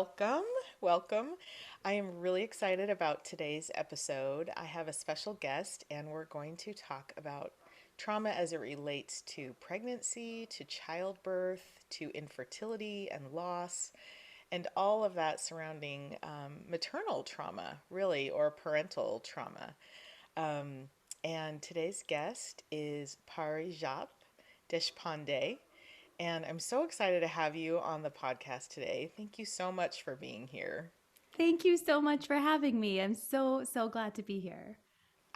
Welcome, welcome. I am really excited about today's episode. I have a special guest, and we're going to talk about trauma as it relates to pregnancy, to childbirth, to infertility and loss, and all of that surrounding maternal trauma, really, or parental trauma. Um, and today's guest is Parijat Deshpande. And I'm so excited to have you on the podcast today. Thank you so much for being here. Thank you so much for having me. I'm so glad to be here.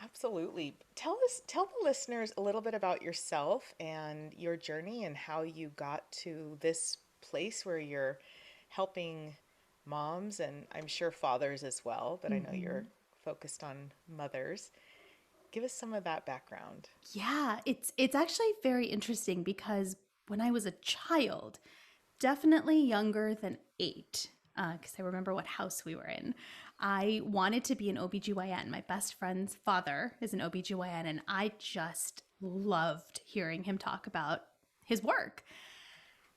Absolutely. Tell the listeners a little bit about yourself and your journey and how you got to this place where you're helping moms and I'm sure fathers as well, but I know you're hmm focused on mothers. Give us some of that background. Yeah, it's actually very interesting because when I was a child, definitely younger than 8, because I remember what house we were in, I wanted to be an OBGYN. My best friend's father is an OBGYN, and I just loved hearing him talk about his work.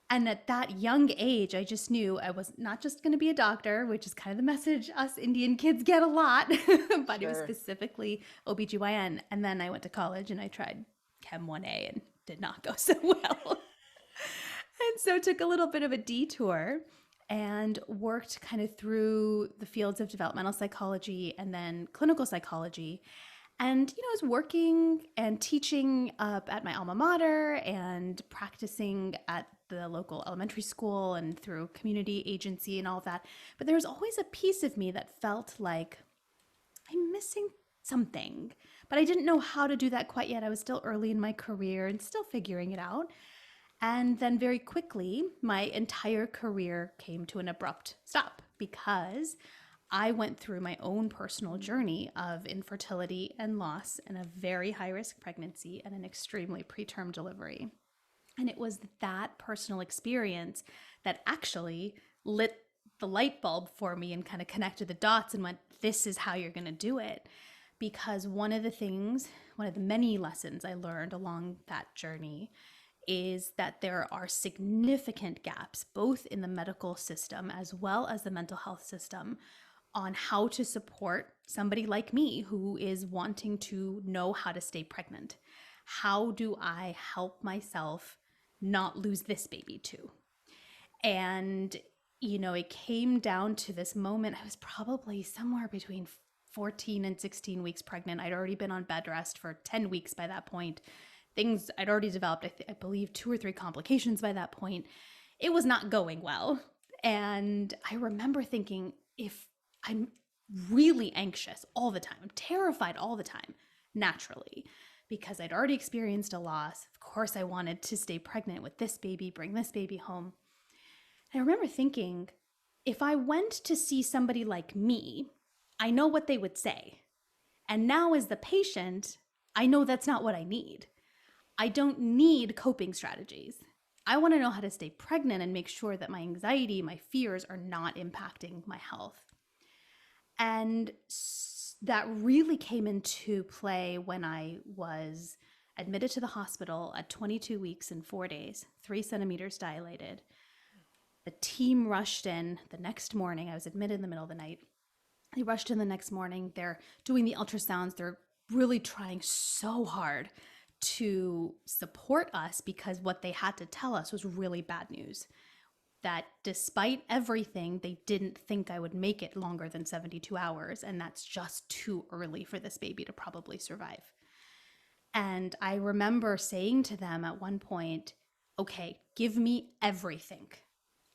And at that young age, I just knew I was not just going to be a doctor, which is kind of the message us Indian kids get a lot, but it was Sure. specifically OBGYN. And then I went to college and I tried Chem 1A and did not go so well. And so took a little bit of a detour and worked kind of through the fields of developmental psychology and then clinical psychology. And, I was working and teaching up at my alma mater and practicing at the local elementary school and through community agency and all of that. But there was always a piece of me that felt like I'm missing something. But I didn't know how to do that quite yet. I was still early in my career and still figuring it out. And then very quickly, my entire career came to an abrupt stop because I went through my own personal journey of infertility and loss and a very high risk pregnancy and an extremely preterm delivery. And it was that personal experience that actually lit the light bulb for me and kind of connected the dots and went, this is how you're going to do it. Because one of the many lessons I learned along that journey is that there are significant gaps, both in the medical system as well as the mental health system, on how to support somebody like me who is wanting to know how to stay pregnant. How do I help myself not lose this baby too? And, it came down to this moment. I was probably somewhere between 14 and 16 weeks pregnant. I'd already been on bed rest for 10 weeks by that point. Things I'd already developed, I believe, 2 or 3 complications by that point. It was not going well. And I remember thinking, if I'm really anxious all the time, I'm terrified all the time, naturally, because I'd already experienced a loss. Of course, I wanted to stay pregnant with this baby, bring this baby home. And I remember thinking, if I went to see somebody like me, I know what they would say. And now, as the patient, I know that's not what I need. I don't need coping strategies. I want to know how to stay pregnant and make sure that my anxiety, my fears are not impacting my health. And that really came into play when I was admitted to the hospital at 22 weeks and 4 days, 3 centimeters dilated. The team rushed in the next morning. I was admitted in the middle of the night. They rushed in the next morning. They're doing the ultrasounds. They're really trying so hard to support us because what they had to tell us was really bad news. That despite everything, they didn't think I would make it longer than 72 hours. And that's just too early for this baby to probably survive. And I remember saying to them at one point, okay, give me everything.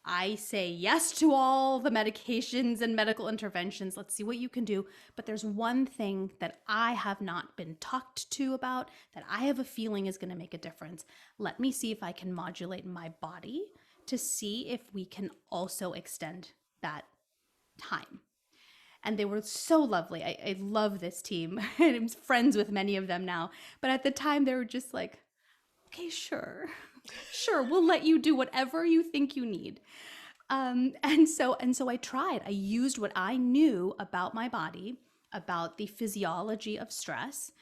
I say yes to all the medications and medical interventions. Let's see what you can do. But there's one thing that I have not been talked to about that I have a feeling is going to make a difference. Let me see if I can modulate my body to see if we can also extend that time. And they were so lovely. I love this team. I'm friends with many of them now. But at the time, they were just like, okay, sure. Sure, we'll let you do whatever you think you need. And so I tried. I used what I knew about my body, about the physiology of stress,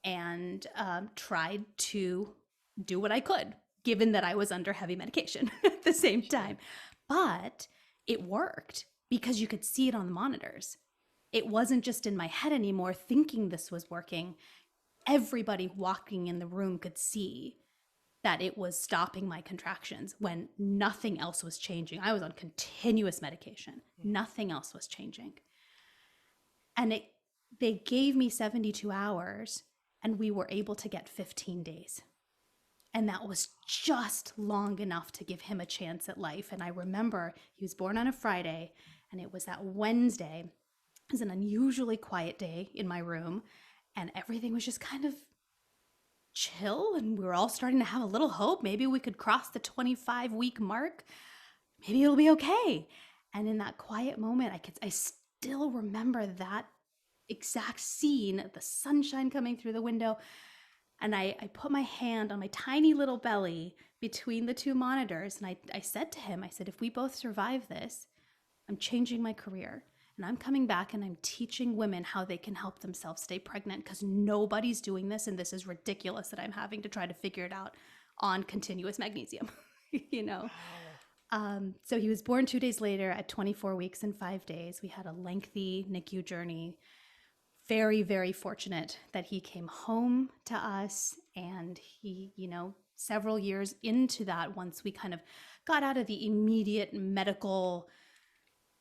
and tried to do what I could, given that I was under heavy medication at the same time. But it worked because you could see it on the monitors. It wasn't just in my head anymore thinking this was working. Everybody walking in the room could see that it was stopping my contractions when nothing else was changing. I was on continuous medication. Nothing else was changing. And they gave me 72 hours and we were able to get 15 days. And that was just long enough to give him a chance at life. And I remember he was born on a Friday, and it was that Wednesday. It was an unusually quiet day in my room, and everything was just kind of chill. And we were all starting to have a little hope. Maybe we could cross the 25-week mark. Maybe it'll be okay. And in that quiet moment, I still remember that exact scene, the sunshine coming through the window. And I put my hand on my tiny little belly between the two monitors. And I said to him, I said, if we both survive this, I'm changing my career. And I'm coming back and I'm teaching women how they can help themselves stay pregnant, because nobody's doing this. And this is ridiculous that I'm having to try to figure it out on continuous magnesium, you know? So he was born 2 days later at 24 weeks and 5 days. We had a lengthy NICU journey. Very, very fortunate that he came home to us, and he, you know, several years into that, once we kind of got out of the immediate medical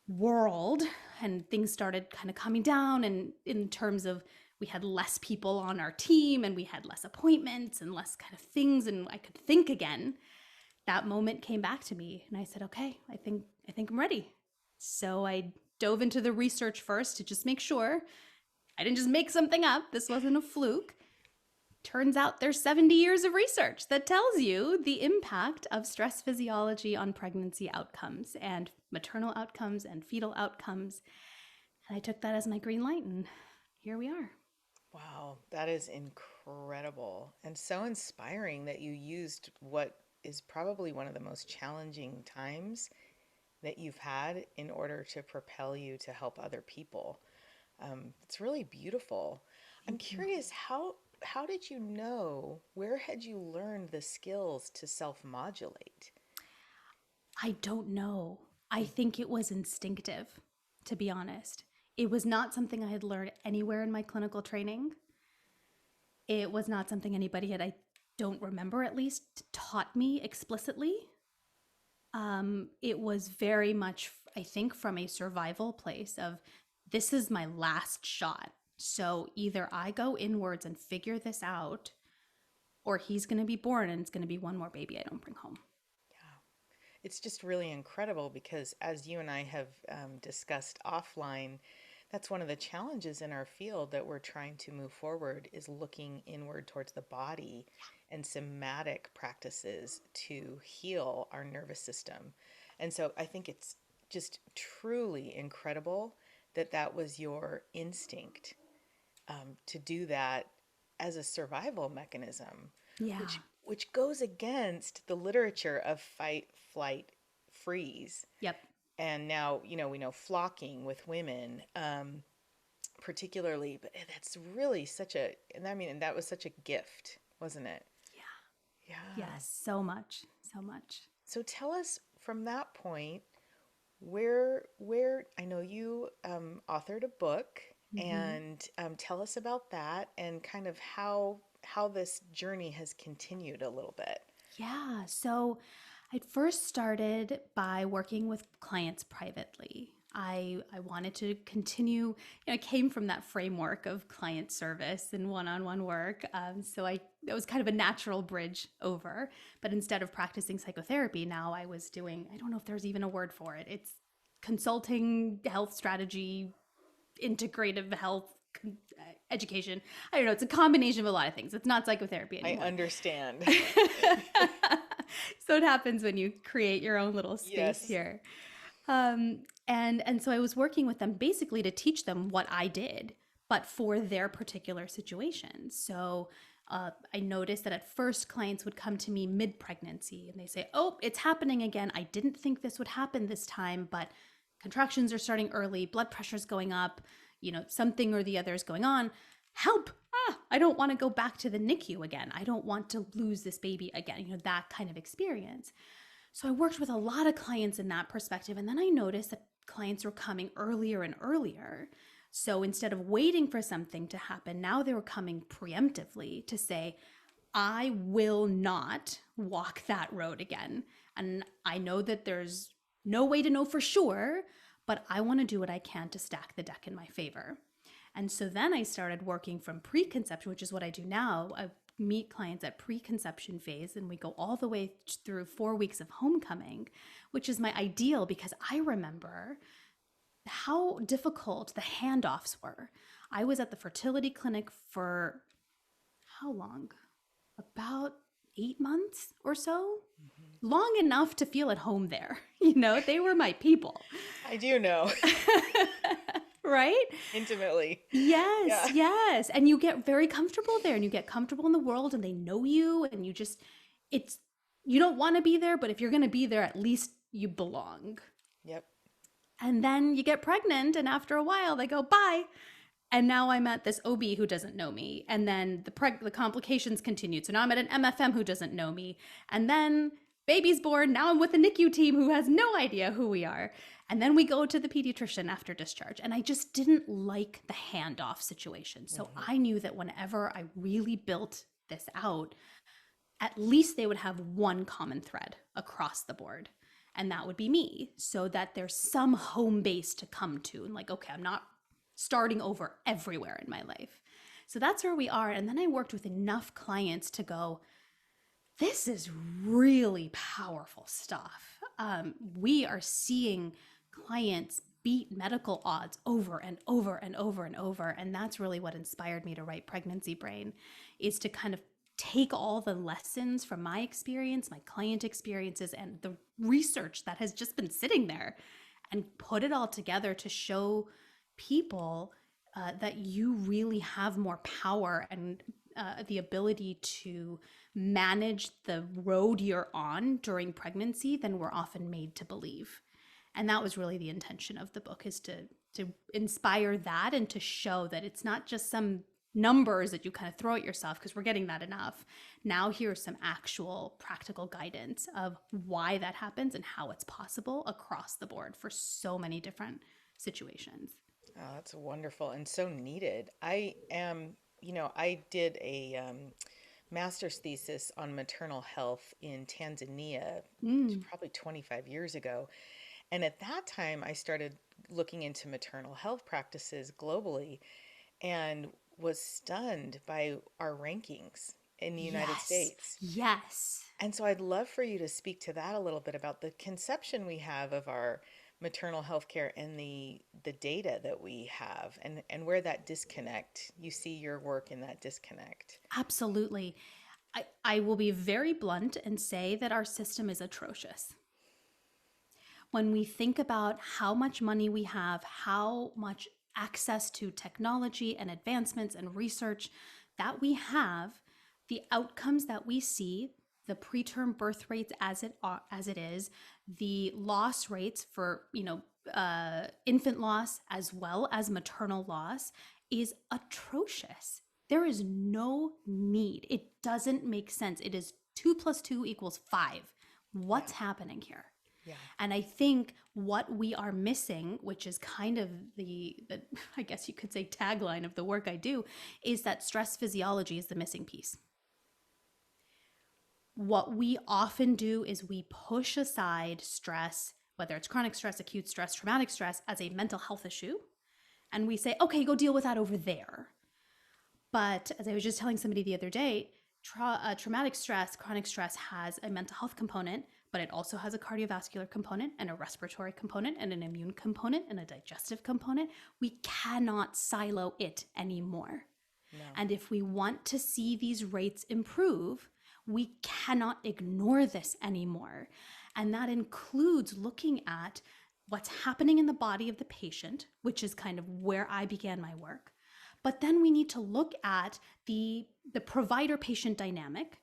world and things started kind of coming down, and in terms of we had less people on our team and we had less appointments and less kind of things, and I could think again, that moment came back to me and I said, okay, I think I'm ready. So I dove into the research first to just make sure I didn't just make something up. This wasn't a fluke. Turns out there's 70 years of research that tells you the impact of stress physiology on pregnancy outcomes and maternal outcomes and fetal outcomes. And I took that as my green light, and here we are. Wow, that is incredible and so inspiring that you used what is probably one of the most challenging times that you've had in order to propel you to help other people. It's really beautiful. I'm Thank you. curious, how did you know? Where had you learned the skills to self-modulate? I don't know. I think it was instinctive, to be honest. It was not something I had learned anywhere in my clinical training. It was not something anybody had, I don't remember at least, taught me explicitly. It was very much, I think, from a survival place of this is my last shot. So either I go inwards and figure this out, or he's going to be born and it's going to be one more baby I don't bring home. Yeah, it's just really incredible because, as you and I have discussed offline, that's one of the challenges in our field that we're trying to move forward is looking inward towards the body and somatic practices to heal our nervous system. And so I think it's just truly incredible that that was your instinct to do that as a survival mechanism, Yeah. which goes against the literature of fight, flight, freeze. Yep. And now, you know, we know flocking with women, particularly, but that's really such a, and I mean, and that was such a gift, wasn't it? Yeah. Yeah. Yes. So much. So much. So tell us from that point, where I know you authored a book, Mm-hmm. and tell us about that and kind of how this journey has continued a little bit. Yeah. So I'd first started by working with clients privately. I wanted to continue, I came from that framework of client service and one-on-one work. So that was kind of a natural bridge over. But instead of practicing psychotherapy, now I was doing, I don't know if there's even a word for it. It's consulting, health strategy, integrative health, education. I don't know. It's a combination of a lot of things. It's not psychotherapy I anymore. understand. So it happens when you create your own little space Yes. here. And so I was working with them basically to teach them what I did, but for their particular situation. So I noticed that at first clients would come to me mid-pregnancy and they say, oh, it's happening again. I didn't think this would happen this time, but contractions are starting early, blood pressure's going up, something or the other is going on. Help! I don't want to go back to the NICU again. I don't want to lose this baby again, that kind of experience. So I worked with a lot of clients in that perspective. And then I noticed that clients were coming earlier and earlier. So instead of waiting for something to happen, now they were coming preemptively to say, I will not walk that road again. And I know that there's no way to know for sure, but I want to do what I can to stack the deck in my favor. And so then I started working from preconception, which is what I do now. I meet clients at preconception phase, and we go all the way through 4 weeks of homecoming, which is my ideal because I remember how difficult the handoffs were. I was at the fertility clinic for how long? About 8 months or so. Long enough to feel at home there. They were my people. I do know Right? intimately. Yes, Yeah. yes. And you get very comfortable there and you get comfortable in the world and they know you and it's, you don't want to be there, but if you're going to be there, at least you belong. Yep. And then you get pregnant and after a while they go, bye. And now I'm at this OB who doesn't know me. And then the complications continued. So now I'm at an MFM who doesn't know me. And then baby's born. Now I'm with the NICU team who has no idea who we are. And then we go to the pediatrician after discharge. And I just didn't like the handoff situation. So I knew that whenever I really built this out, at least they would have one common thread across the board. And that would be me, so that there's some home base to come to. And like, okay, I'm not starting over everywhere in my life. So that's where we are. And then I worked with enough clients to go, this is really powerful stuff. We are seeing clients beat medical odds over and over and over and over. And that's really what inspired me to write Pregnancy Brain, is to kind of take all the lessons from my experience, my client experiences, and the research that has just been sitting there and put it all together to show people that you really have more power and the ability to manage the road you're on during pregnancy than we're often made to believe. And that was really the intention of the book, is to inspire that and to show that it's not just some numbers that you kind of throw at yourself, because we're getting that enough. Now here's some actual practical guidance of why that happens and how it's possible across the board for so many different situations. Oh, that's wonderful and so needed. I did a master's thesis on maternal health in Tanzania Mm. probably 25 years ago. And at that time, I started looking into maternal health practices globally and was stunned by our rankings in the United Yes. States. Yes. And so I'd love for you to speak to that a little bit about the conception we have of our maternal health care and the data that we have, and where that disconnect, you see your work in that disconnect. Absolutely. I will be very blunt and say that our system is atrocious. When we think about how much money we have, how much access to technology and advancements and research that we have, the outcomes that we see, the preterm birth rates as it is, the loss rates for infant loss as well as maternal loss is atrocious. There is no need. It doesn't make sense. It is 2 + 2 = 5. What's Yeah. happening here? Yeah. And I think what we are missing, which is kind of the I guess you could say tagline of the work I do, is that stress physiology is the missing piece. What we often do is we push aside stress, whether it's chronic stress, acute stress, traumatic stress, as a mental health issue. And we say, okay, go deal with that over there. But as I was just telling somebody the other day, traumatic stress, chronic stress has a mental health component, but it also has a cardiovascular component and a respiratory component and an immune component and a digestive component. We cannot silo it anymore. No. And if we want to see these rates improve, we cannot ignore this anymore. And that includes looking at what's happening in the body of the patient, which is kind of where I began my work. But then we need to look at the provider-patient dynamic.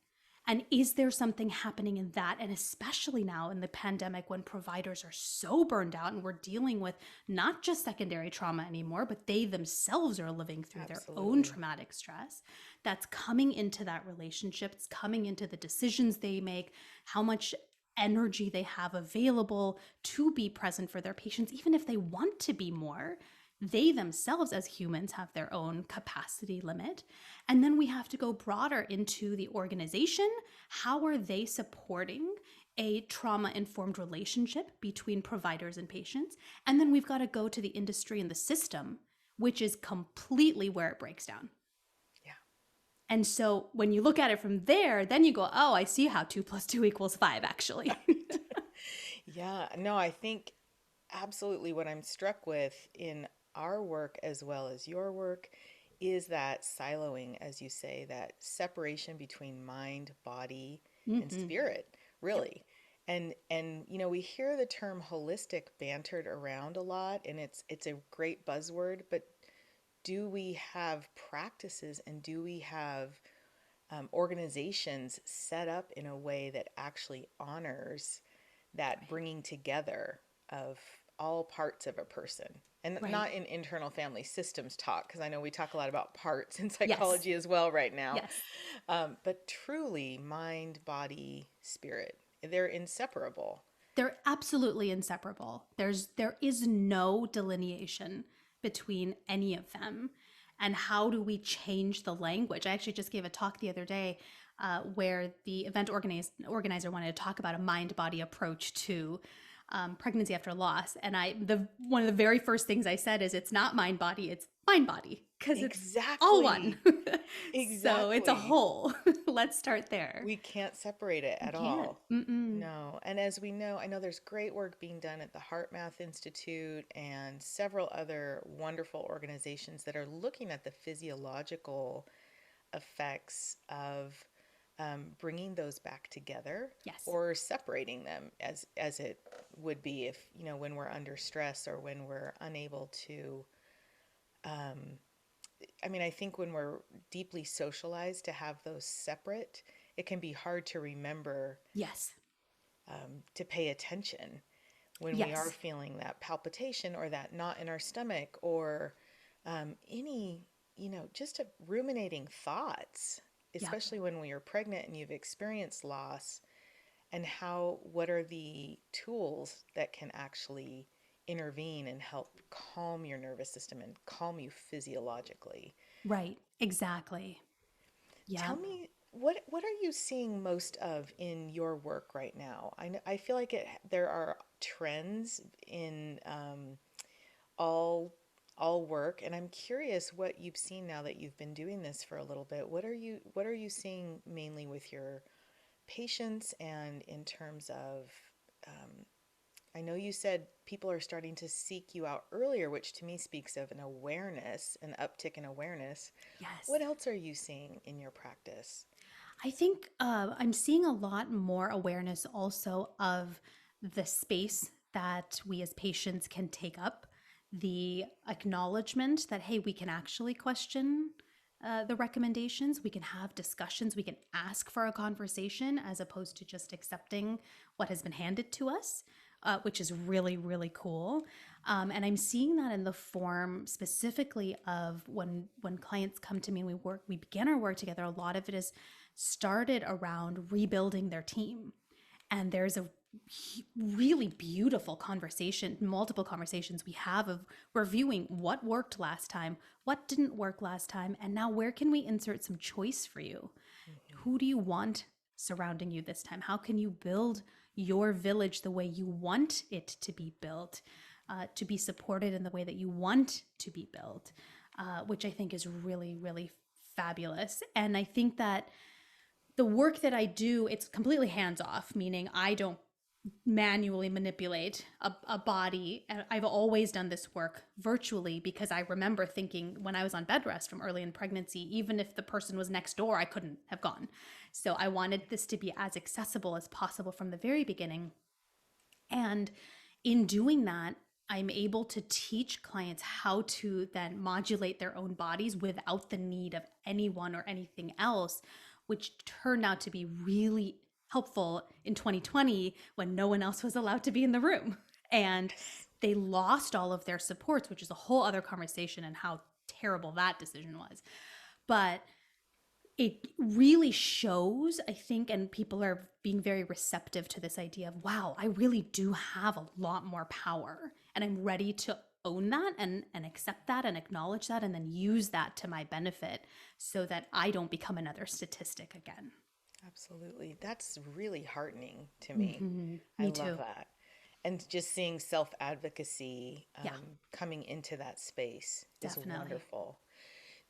And is there something happening in that? And especially now in the pandemic, when providers are so burned out and we're dealing with not just secondary trauma anymore, but they themselves are living through their own Absolutely. traumatic stress that's coming into that relationship. It's coming into the decisions they make, how much energy they have available to be present for their patients, even if they want to be more. They themselves, as humans, have their own capacity limit. And then we have to go broader into the organization. How are they supporting a trauma-informed relationship between providers and patients? And then we've got to go to the industry and the system, which is completely where it breaks down. Yeah. And so when you look at it from there, then you go, oh, I see how 2 + 2 = 5, actually. Yeah. No, I think absolutely what I'm struck with in our work as well as your work is that siloing, as you say, that separation between mind, body, and Mm-hmm. spirit, Yep. really. And we hear the term holistic bantered around a lot, and it's a great buzzword, but do we have practices and do we have organizations set up in a way that actually honors that Right. bringing together of all parts of a person? And Right. not in internal family systems talk, because I know we talk a lot about parts in Yes. psychology as well right now. Yes. But truly, mind, body, spirit, they're inseparable. They're absolutely inseparable. There is no delineation between any of them. And how do we change the language? I actually just gave a talk the other day where the event organizer wanted to talk about a mind-body approach to pregnancy after loss. And the one of the very first things I said is it's not mind-body, it's mind-body, because it's all one. Exactly. So it's a Exactly. whole. Let's start there. We can't separate it You at can't. all. Mm-mm. No. And as we know, I know there's great work being done at the Heart Math Institute and several other wonderful organizations that are looking at the physiological effects of bringing those back together Yes. or separating them as it would be if, when we're under stress or when we're unable to. I mean, I think when we're deeply socialized to have those separate, it can be hard to remember Yes. to pay attention when we are Yes. feeling that palpitation or that knot in our stomach or any, just a ruminating thoughts, Yep. especially when we are pregnant and you've experienced loss, and what are the tools that can actually intervene and help calm your nervous system and calm you physiologically. Right. Exactly. Tell Yep. me, what are you seeing most of in your work right now? I feel like there are trends in all all work, and I'm curious what you've seen now that you've been doing this for a little bit. What are you seeing mainly with your patients and in terms of I know you said people are starting to seek you out earlier, which to me speaks of an uptick in awareness. Yes. What else are you seeing in your practice? I think I'm seeing a lot more awareness also of the space that we as patients can take up, the acknowledgement that, hey, we can actually question the recommendations, we can have discussions, we can ask for a conversation as opposed to just accepting what has been handed to us. Which is really, really cool. And I'm seeing that in the form specifically of when clients come to me and we begin our work together. A lot of it is started around rebuilding their team. And there's a really beautiful conversation, multiple conversations we have of reviewing what worked last time, what didn't work last time, and now where can we insert some choice for you? Mhm. Who do you want surrounding you this time? How can you build your village the way you want it to be built, to be supported in the way that you want to be built, which I think is really, really fabulous. And I think that the work that I do, it's completely hands off, meaning I don't manually manipulate a body. And I've always done this work virtually because I remember thinking when I was on bed rest from early in pregnancy, even if the person was next door, I couldn't have gone. So I wanted this to be as accessible as possible from the very beginning. And in doing that, I'm able to teach clients how to then modulate their own bodies without the need of anyone or anything else, which turned out to be really helpful in 2020 when no one else was allowed to be in the room. And Yes. they lost all of their supports, which is a whole other conversation and how terrible that decision was. But it really shows, I think, and people are being very receptive to this idea of, wow, I really do have a lot more power, and I'm ready to own that and accept that and acknowledge that and then use that to my benefit so that I don't become another statistic again. Absolutely. That's really heartening to me. I Me love too. that. And just seeing self advocacy Yeah, coming into that space is definitely. wonderful.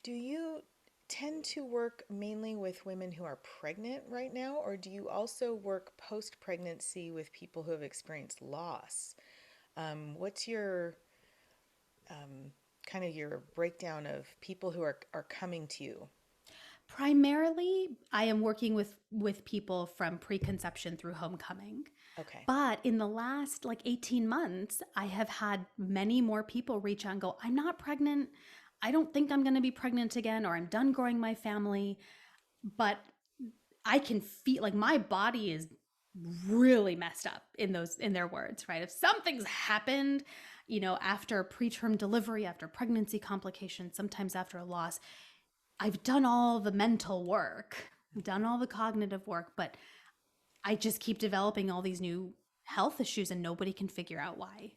Do you tend to work mainly with women who are pregnant right now, or do you also work post pregnancy with people who have experienced loss? What's your kind of your breakdown of people who are coming to you? Primarily, I am working with people from preconception through homecoming. Okay. But in the last like 18 months, I have had many more people reach out and go, I'm not pregnant. I don't think I'm going to be pregnant again, or I'm done growing my family. But I can feel like my body is really messed up in their words, right? If something's happened, after preterm delivery, after pregnancy complications, sometimes after a loss, I've done all the mental work, I've done all the cognitive work, but I just keep developing all these new health issues and nobody can figure out why.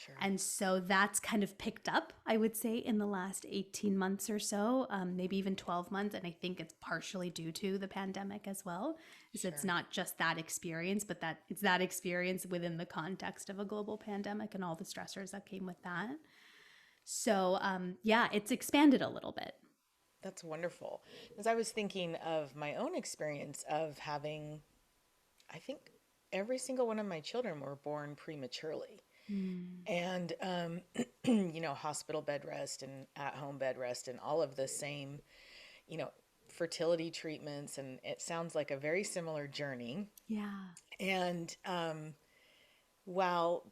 Sure. And so that's kind of picked up, I would say, in the last 18 months or so, maybe even 12 months. And I think it's partially due to the pandemic as well. Is it's Sure. not just that experience, but that it's that experience within the context of a global pandemic and all the stressors that came with that. So, yeah, it's expanded a little bit. That's wonderful. As I was thinking of my own experience of having, I think every single one of my children were born prematurely. Mm. And, hospital bed rest and at home bed rest and all of the same, you know, fertility treatments. And it sounds like a very similar journey. Yeah. And while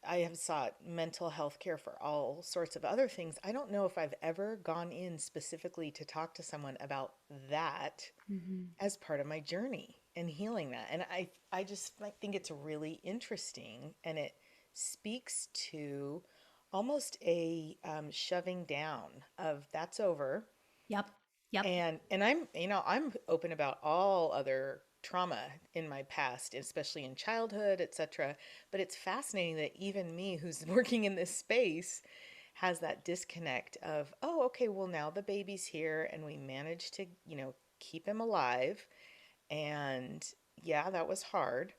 I have sought mental health care for all sorts of other things, I don't know if I've ever gone in specifically to talk to someone about that Mm-hmm. as part of my journey and healing that. And I just like, think it's really interesting, and it speaks to almost a shoving down of that's over. Yep. Yep. And I'm open about all other trauma in my past, especially in childhood, etc. But it's fascinating that even me, who's working in this space, has that disconnect of, oh, okay, well, now the baby's here and we managed to, keep him alive. And yeah, that was hard,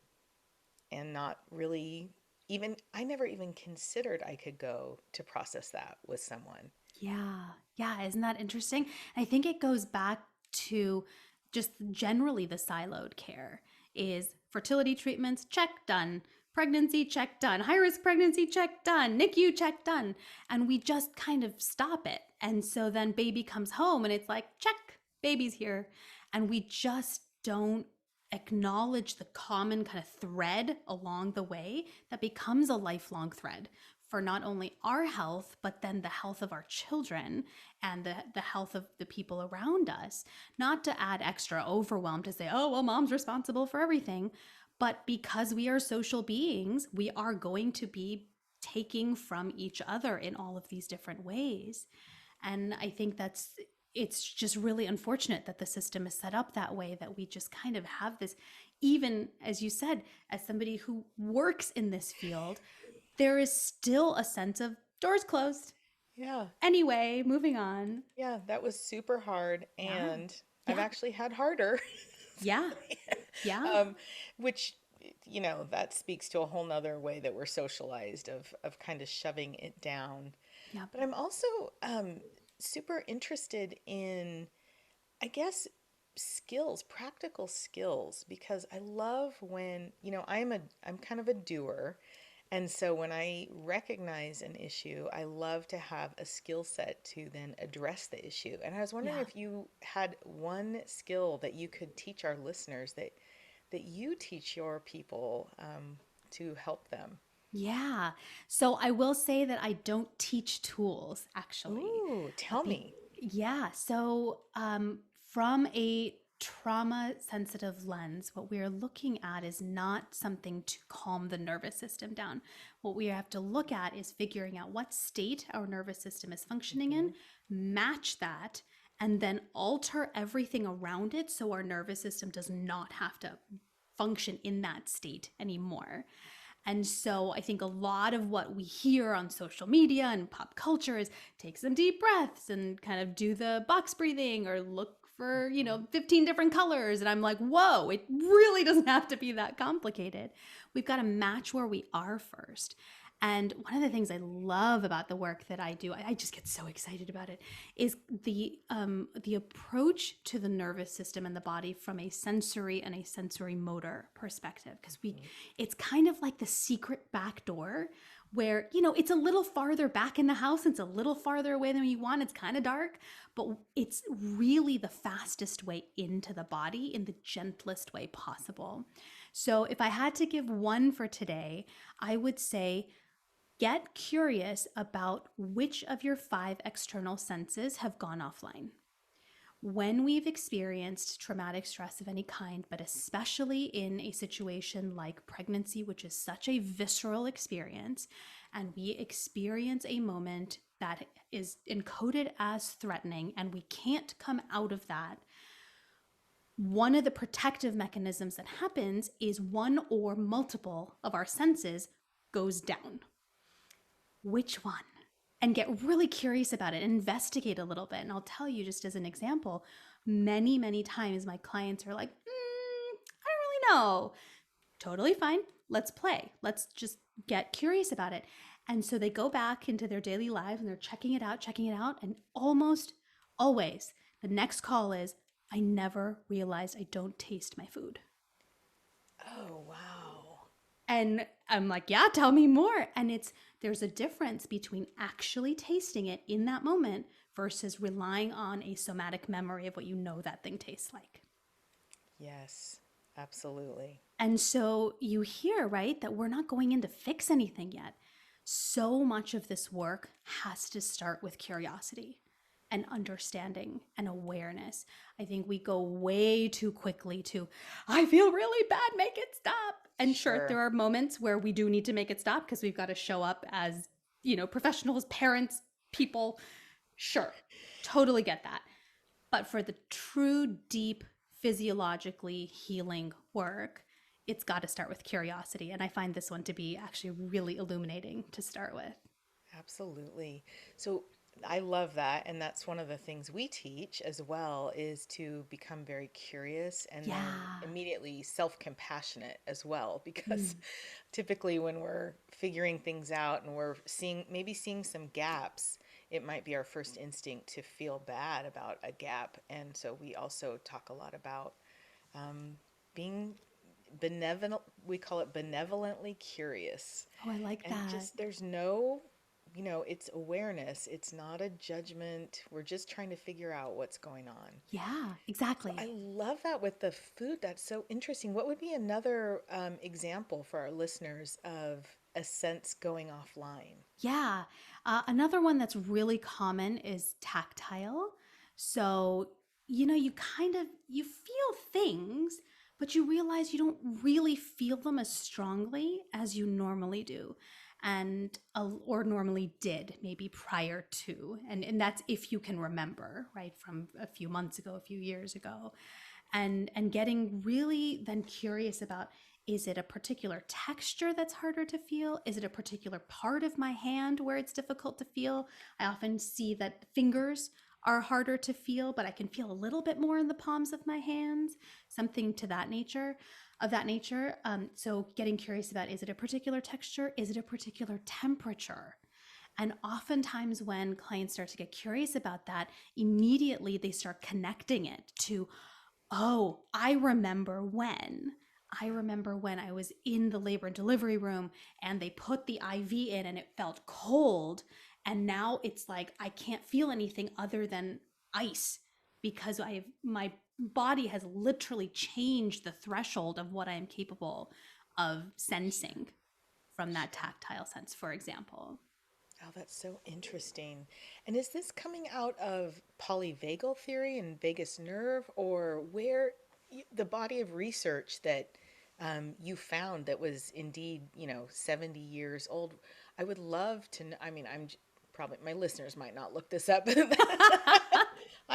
and not really even, I never even considered I could go to process that with someone. Yeah. Yeah. Isn't that interesting? I think it goes back to just generally the siloed care is fertility treatments, check, done. Pregnancy, check, done. High risk pregnancy, check, done. NICU, check, done. And we just kind of stop it. And so then baby comes home and it's like, check, baby's here. And we just don't acknowledge the common kind of thread along the way that becomes a lifelong thread for not only our health, but then the health of our children and the health of the people around us. Not to add extra overwhelm to say, oh, well, mom's responsible for everything. But because we are social beings, we are going to be taking from each other in all of these different ways. And I think it's just really unfortunate that the system is set up that way, that we just kind of have this, even as you said, as somebody who works in this field, there is still a sense of doors closed. Yeah. Anyway, moving on. Yeah, that was super hard, Yeah. and I've Yeah. actually had harder. Yeah. Yeah. um, which, that speaks to a whole nother way that we're socialized of kind of shoving it down. Yep. But I'm also super interested in, I guess, skills, practical skills, because I love when, I'm kind of a doer. And so when I recognize an issue, I love to have a skill set to then address the issue. And I was wondering Yeah. if you had one skill that you could teach our listeners, that you teach your people to help them. Yeah. So I will say that I don't teach tools actually. Ooh, tell Be- me. yeah. So from a trauma sensitive lens, what we are looking at is not something to calm the nervous system down. What we have to look at is figuring out what state our nervous system is functioning in, Hmm. match that, and then alter everything around it so our nervous system does not have to function in that state anymore. And so I think a lot of what we hear on social media and pop culture is take some deep breaths and kind of do the box breathing or look for, 15 different colors. And I'm like, whoa, it really doesn't have to be that complicated. We've got to match where we are first. And one of the things I love about the work that I do, I just get so excited about it, is the approach to the nervous system and the body from a sensory and a sensory motor perspective. Because it's kind of like the secret back door where, it's a little farther back in the house, it's a little farther away than you want, it's kind of dark, but it's really the fastest way into the body in the gentlest way possible. So if I had to give one for today, I would say get curious about which of your 5 external senses have gone offline. When we've experienced traumatic stress of any kind, but especially in a situation like pregnancy, which is such a visceral experience, and we experience a moment that is encoded as threatening and we can't come out of that, one of the protective mechanisms that happens is one or multiple of our senses goes down. Which one? And get really curious about it, investigate a little bit. And I'll tell you, just as an example, many, many times my clients are like, I don't really know. Totally fine. Let's play. Let's just get curious about it. And so they go back into their daily lives and they're checking it out. And almost always the next call is, I never realized I don't taste my food. Oh, wow. And I'm like, yeah, tell me more. And there's a difference between actually tasting it in that moment versus relying on a somatic memory of what you know that thing tastes like. Yes, absolutely. And so you hear, right, that we're not going in to fix anything yet. So much of this work has to start with curiosity and understanding and awareness. I think we go way too quickly to, I feel really bad, make it stop. And sure, there are moments where we do need to make it stop because we've got to show up as, professionals, parents, people. Sure, totally get that. But for the true, deep, physiologically healing work, it's got to start with curiosity. And I find this one to be actually really illuminating to start with. Absolutely. So I love that. And that's one of the things we teach as well is to become very curious and then Yeah. immediately self-compassionate as well. Because typically when we're figuring things out and we're seeing some gaps, it might be our first instinct to feel bad about a gap. And so we also talk a lot about being benevolent, we call it benevolently curious. Oh, I like And that. just there's no, it's awareness. It's not a judgment. We're just trying to figure out what's going on. Yeah, So I exactly. love that with the food. That's so interesting. What would be another example for our listeners of a sense going offline? Yeah. Another one that's really common is tactile. So, you feel things, but you realize you don't really feel them as strongly as you normally do or normally did maybe prior to. And that's if you can remember, right, from a few months ago, a few years ago. And getting really then curious about, is it a particular texture that's harder to feel? Is it a particular part of my hand where it's difficult to feel? I often see that fingers are harder to feel, but I can feel a little bit more in the palms of my hands, something to that nature, of that nature. So getting curious about, is it a particular texture? Is it a particular temperature? And oftentimes when clients start to get curious about that, immediately they start connecting it to, oh, I remember when I was in the labor and delivery room and they put the IV in and it felt cold. And now it's like I can't feel anything other than ice because my body has literally changed the threshold of what I am capable of sensing from that Sure. tactile sense, for example. Oh, that's so interesting. And is this coming out of polyvagal theory and vagus nerve, or where the body of research that you found that was indeed, 70 years old? I would love to know. I mean, probably my listeners might not look this up.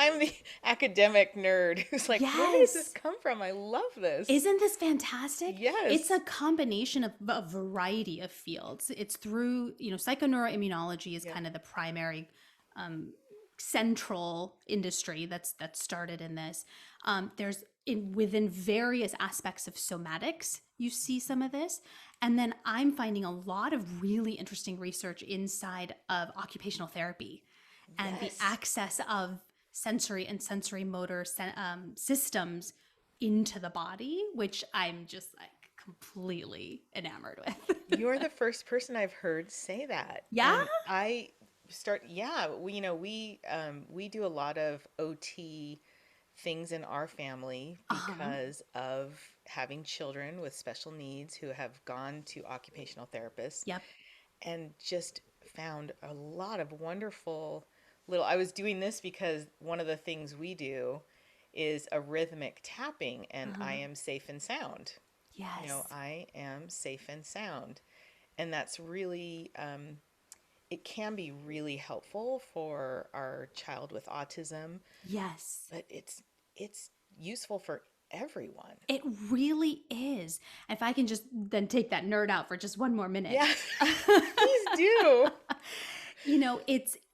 I'm the academic nerd who's like, where does this Yes. come from? I love this. Isn't this fantastic? It's a Yes. combination of a variety of fields. It's through, psychoneuroimmunology is Yeah. kind of the primary um, central industry that's started in this. There's within various aspects of somatics, you see some of this. And then I'm finding a lot of really interesting research inside of occupational therapy and the Yes. access of sensory and sensory motor systems into the body, which I'm just like completely enamored with. You're the first person I've heard say that. Yeah. And yeah, we do a lot of OT things in our family Uh huh. because of having children with special needs who have gone to occupational therapists Yep. and just found a lot of wonderful little. I was doing this because one of the things we do is a rhythmic tapping, Uh and I huh. am safe and sound. Yes. I am safe and sound. And that's really, it can be really helpful for our child with autism, Yes. but it's useful for everyone. It really is. If I can just then take that nerd out for just one more minute. Yeah, please do.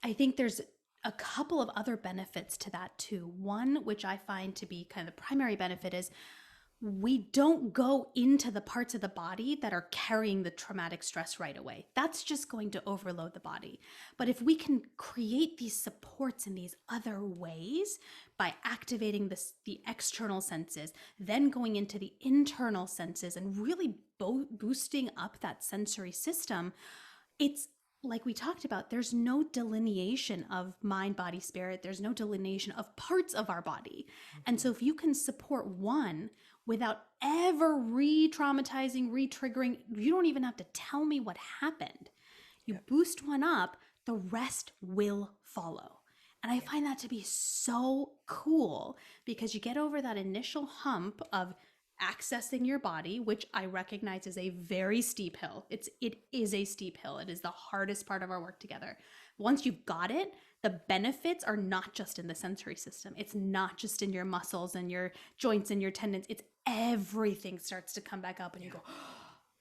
I think there's a couple of other benefits to that too. One, which I find to be kind of the primary benefit, is we don't go into the parts of the body that are carrying the traumatic stress right away. That's just going to overload the body. But if we can create these supports in these other ways by activating the external senses, then going into the internal senses and really boosting up that sensory system, it's like we talked about, there's no delineation of mind, body, spirit. There's no delineation of parts of our body. And so if you can support one without ever re-traumatizing, re-triggering, you don't even have to tell me what happened. You Yep. boost one up, the rest will follow. And I Yep. find that to be so cool because you get over that initial hump of accessing your body, which I recognize is a very steep hill. It is a steep hill. It is the hardest part of our work together. Once you've got it, the benefits are not just in the sensory system. It's not just in your muscles and your joints and your tendons. It's everything starts to come back up and you Yeah. go,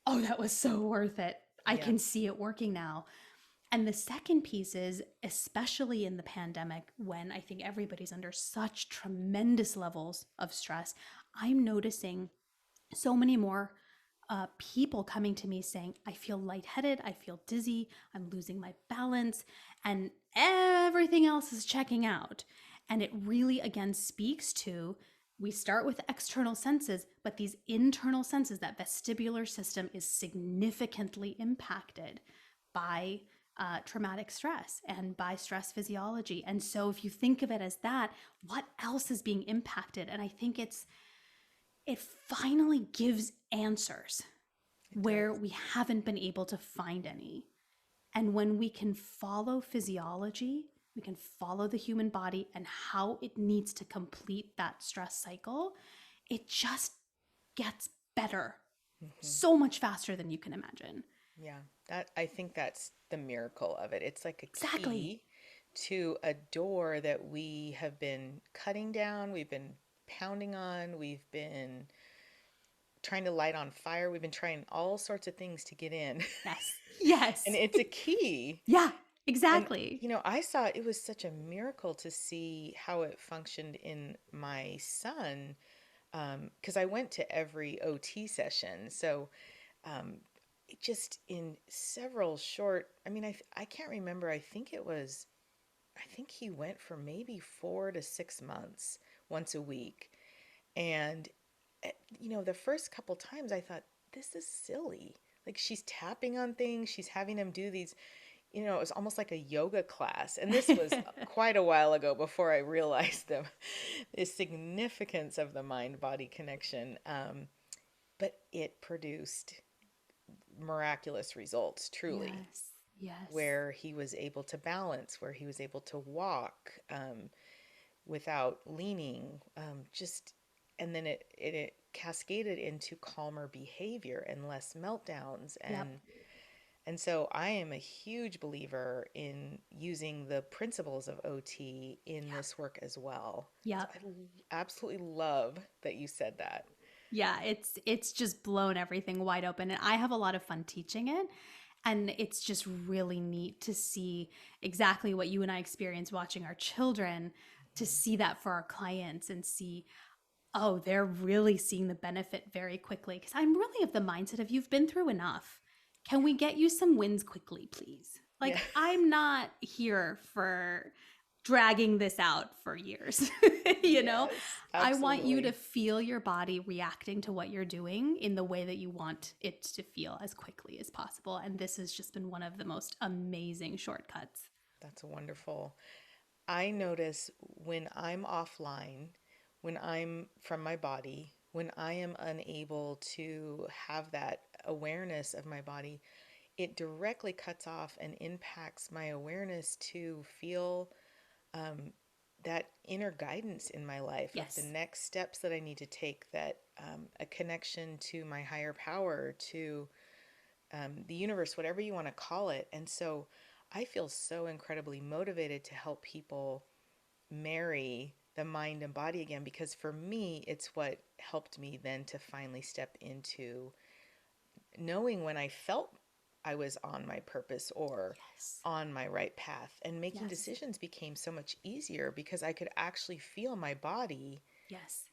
"Oh, that was so worth it. I Yeah. can see it working now." And the second piece is, especially in the pandemic, when I think everybody's under such tremendous levels of stress, I'm noticing so many more people coming to me saying, I feel lightheaded, I feel dizzy, I'm losing my balance, and everything else is checking out. And it really, again, speaks to we start with external senses, but these internal senses, that vestibular system is significantly impacted by traumatic stress and by stress physiology. And so if you think of it as that, what else is being impacted? And I think it finally gives answers It where does. we haven't been able to find any. And when we can follow physiology, we can follow the human body and how it needs to complete that stress cycle, it just gets better Hmm. so much faster than you can imagine. Yeah, that I think that's the miracle of it. It's like a Exactly. key to a door that we have been cutting down, we've been pounding on, we've been trying to light on fire, we've been trying all sorts of things to get in. Yes. And Yes. it's a key. Yeah, And exactly. I saw it was such a miracle to see how it functioned in my son, because I went to every OT session. So um, it just in several short, I can't remember. I think he went for maybe 4 to 6 months, once a week. And, the first couple times I thought, this is silly. Like she's tapping on things, she's having him do these, it was almost like a yoga class. And this was quite a while ago before I realized the significance of the mind body connection. But it produced miraculous results, truly, Yes. Yes. where he was able to balance, where he was able to walk without leaning, just, and then it cascaded into calmer behavior and less meltdowns Yep. And so I am a huge believer in using the principles of OT in Yep. this work as well. So Yep. I absolutely love that you said that. Yeah, it's just blown everything wide open and I have a lot of fun teaching it. And it's just really neat to see exactly what you and I experience watching our children, to Mhm. see that for our clients and see, oh, they're really seeing the benefit very quickly. Because I'm really of the mindset of you've been through enough. Can we get you some wins quickly, please? Yeah. Like, I'm not here for dragging this out for years. you know, Yes, I want you to absolutely. feel your body reacting to what you're doing in the way that you want it to feel as quickly as possible. And this has just been one of the most amazing shortcuts. That's wonderful. I notice when I'm offline, when I'm from my body, when I am unable to have that awareness of my body, it directly cuts off and impacts my awareness to feel um, that inner guidance in my life of the Yes. next steps that I need to take, that a connection to my higher power, to the universe, whatever you want to call it. And so I feel so incredibly motivated to help people marry the mind and body again, because for me, it's what helped me then to finally step into knowing when I felt I was on my purpose or Yes. on my right path. And making Yes. decisions became so much easier because I could actually feel my body. Yes.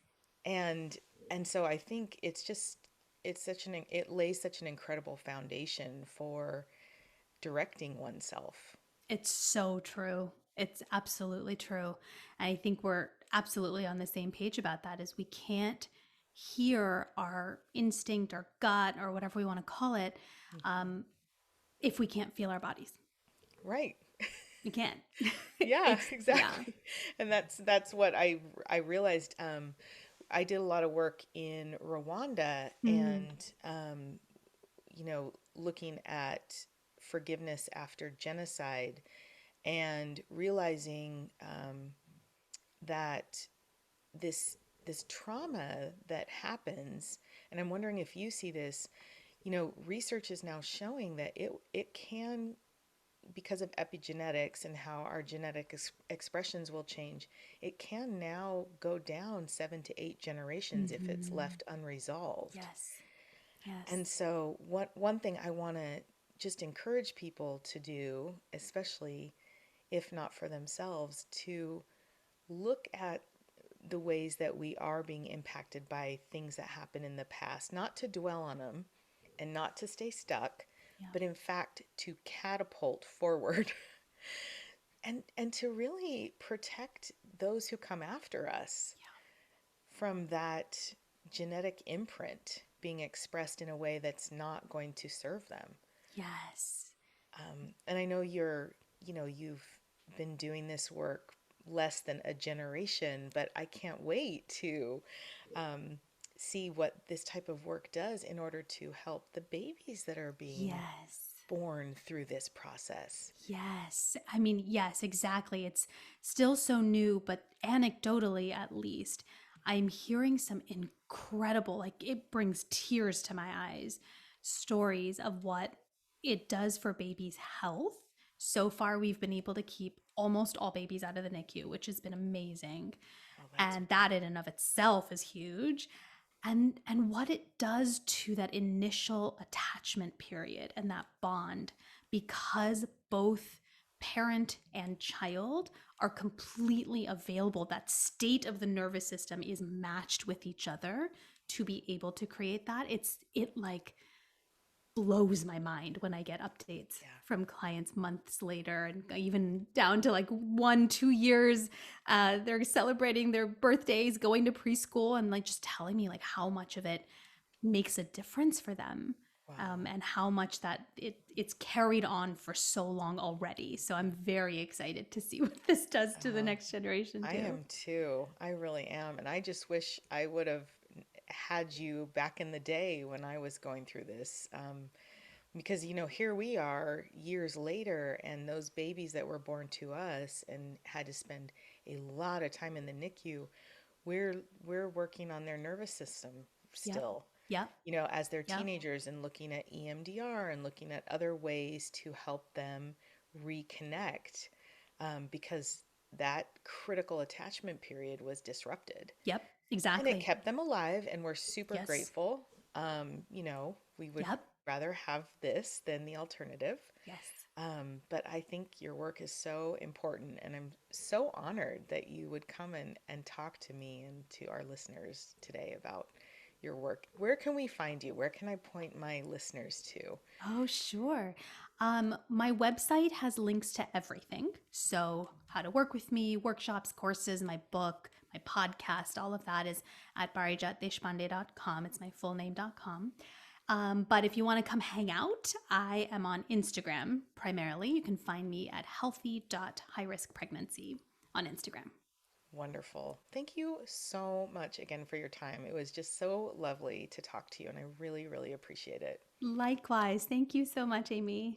And so I think it's just it's such an it lays such an incredible foundation for directing oneself. It's so true. It's absolutely true. And I think we're absolutely on the same page about that is we can't hear our instinct or gut or whatever we want to call it Mhm. um, if we can't feel our bodies. Right. You can't. Yeah, it's, yeah. exactly. And that's what I realized. I did a lot of work in Rwanda, Mm, and looking at forgiveness after genocide, and realizing that this trauma that happens, and I'm wondering if you see this. Research is now showing that it can, because of epigenetics and how our genetic expressions will change, it can now go down 7 to 8 generations if it's hmm. left unresolved. Yes. Yes. And so, one thing I want to just encourage people to do, especially if not for themselves, to look at the ways that we are being impacted by things that happen in the past, not to dwell on them and not to stay stuck, Yeah. but in fact to catapult forward and to really protect those who come after us from that genetic imprint being expressed in a way that's not going to serve them. Yes. And I know you've been doing this work less than a generation, but I can't wait to um, see what this type of work does in order to help the babies that are being Yes. born through this process. Yes. I mean, yes, exactly. It's still so new, but anecdotally, at least, I'm hearing some incredible, like, it brings tears to my eyes, stories of what it does for babies' health. So far, we've been able to keep almost all babies out of the NICU, which has been amazing. Oh, that's And that in and of itself is huge. And what it does to that initial attachment period and that bond, because both parent and child are completely available, that state of the nervous system is matched with each other to be able to create that. It like blows my mind when I get updates yeah. from clients months later and even down to like 1, 2 years. They're celebrating their birthdays, going to preschool, and like just telling me like how much of it makes a difference for them. Wow. And how much that it's carried on for so long already. So I'm very excited to see what this does to the Uh, next generation I too. am too. I really am. And I just wish I would have had you back in the day when I was going through this. Because, here we are years later, and those babies that were born to us and had to spend a lot of time in the NICU, we're working on their nervous system Yep. still. Yep. as they're Yep. teenagers and looking at EMDR and looking at other ways to help them reconnect, because that critical attachment period was disrupted. Yep. And it Exactly. kept them alive, and we're super Yes. grateful. We would Yep. rather have this than the alternative. Yes. But I think your work is so important, and I'm so honored that you would come and talk to me and to our listeners today about your work. Where can we find you? Where can I point my listeners to? Oh, sure. My website has links to everything. So, how to work with me, workshops, courses, my book, my podcast, all of that is at parijatdeshpande.com. It's my full name.com. But if you want to come hang out, I am on Instagram primarily. You can find me at healthy.highriskpregnancy on Instagram. Wonderful. Thank you so much again for your time. It was just so lovely to talk to you, and I really, really appreciate it. Likewise. Thank you so much, Amy.